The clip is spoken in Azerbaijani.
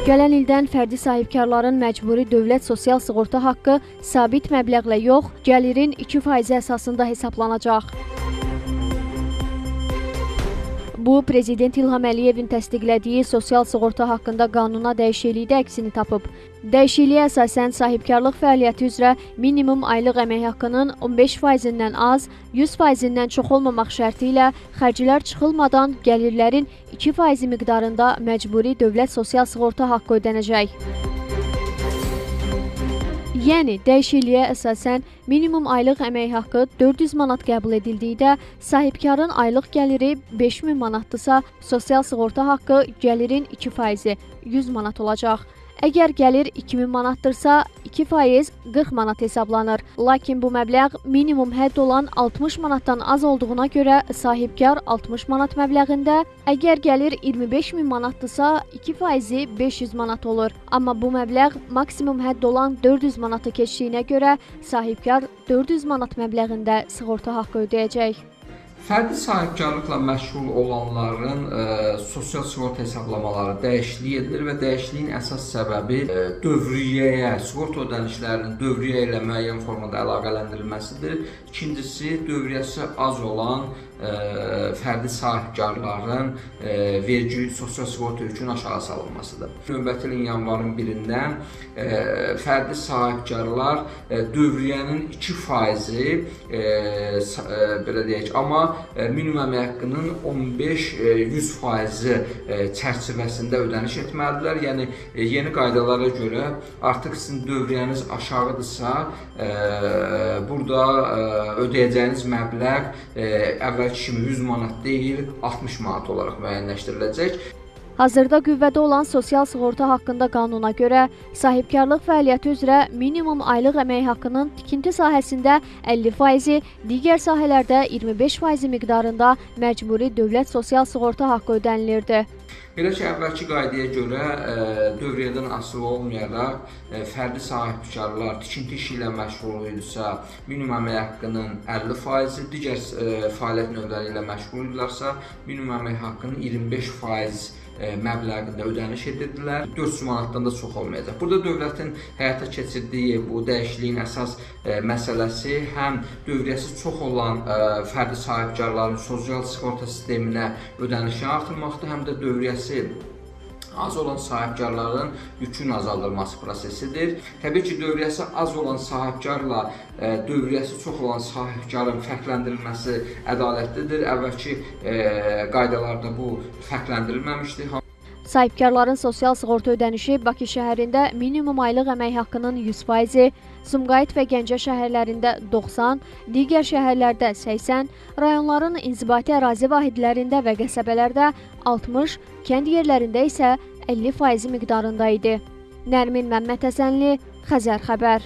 Gələn ildən fərdi sahibkarların məcburi dövlət sosial sığorta haqqı sabit məbləğlə yox, gəlirin 2% əsasında hesablanacaq. Bu, Prezident İlham Əliyevin təsdiqlədiyi sosial sığorta haqqında qanuna dəyişiklikdə əksini tapıb. Dəyişikliyə əsasən sahibkarlıq fəaliyyəti üzrə minimum aylıq əmək haqqının 15%-dən az, 100%-dən çox olmamaq şərti ilə xərclər çıxılmadan gəlirlərin 2% miqdarında məcburi dövlət sosial sığorta haqqı ödənəcək. Yəni, dəyişikliyə əsasən minimum aylıq əmək haqqı 400 manat qəbul edildikdə, sahibkarın aylıq gəliri 5000 manatdırsa, sosial sığorta haqqı gəlirin 2%, 100 manat olacaq. Əgər gəlir 2000 manatdırsa, 2% 40 manat hesablanır. Lakin bu məbləğ minimum hədd olan 60 manatdan az olduğuna görə sahibkar 60 manat məbləğində, əgər gəlir 25000 manatdırsa, 2% 500 manat olur. Amma bu məbləğ maksimum hədd olan 400 manatı keçdiyinə görə sahibkar 400 manat məbləğində sığorta haqqı ödəyəcək. Fərdi sahibkarlıqla məşğul olanların sosial sığorta hesablamaları dəyişiklik edilir və dəyişikliyin əsas səbəbi dövriyyəyə, sığorta ödənişlərinin dövriyyə ilə müəyyən formada əlaqələndirilməsidir. İkincisi, dövriyyəsi az olan fərdi sahibkarların vergi sosial sığorta yükünün aşağı salınmasıdır. Növbəti ilin yanvarın 1-dən fərdi sahibkarlar dövriyyənin 2%-i belə deyək, amma minimum əmək haqqının 15-100%-i çərçivəsində ödəniş etməlidirlər. Yəni, yeni qaydalara görə artıq sizin dövriyyəniz aşağıdırsa, burada ödəyəcəyiniz məbləğ əvvəlki kimi 100 manat deyil, 60 manat olaraq müəyyənləşdiriləcək. Hazırda qüvvədə olan sosial sığorta haqqında qanuna görə sahibkarlıq fəaliyyəti üzrə minimum aylıq əmək haqqının tikinti sahəsində 50%, digər sahələrdə 25% miqdarında məcburi dövlət sosial sığorta haqqı ödənilirdi. Belə ki, əvvəlki qaydaya görə dövriyyədən asılı olmayaraq fərdi sahibkarlar tikinti işi ilə məşğul idilər, minimum əmək haqqının 50%, digər fəaliyyət növləri ilə məşğul idilərsə, minimum əmək haqqının 25% məbləğində ödəniş edirdilər. 400 manatdan da çox olmayacaq. Burada dövlətin həyata keçirdiyi bu dəyişikliyin əsas məsələsi həm dövriyyəsi çox olan fərdi sahibkarların sosial sığorta sisteminə ödənişini artırmaqdır, həm də dövriyyəsi az olan sahibkarların yükün azaldılması prosesidir. Təbii ki, dövriyyəsi az olan sahibkarla dövriyyəsi çox olan sahibkarın fərqləndirilməsi ədalətlidir. Əvvəlki qaydalarda bu fərqləndirilməmişdir. Sahibkarların sosial sığorta ödənişi Bakı şəhərində minimum aylıq əmək haqqının 100%, Sumqayıt və Gəncə şəhərlərində 90%, digər şəhərlərdə 80%, rayonların inzibati ərazi vahidlərində və qəsəbələrdə 60%, kənd yerlərində isə 50% miqdarında idi. Nərmin Məmmədhəsənli, Xəzər xəbər.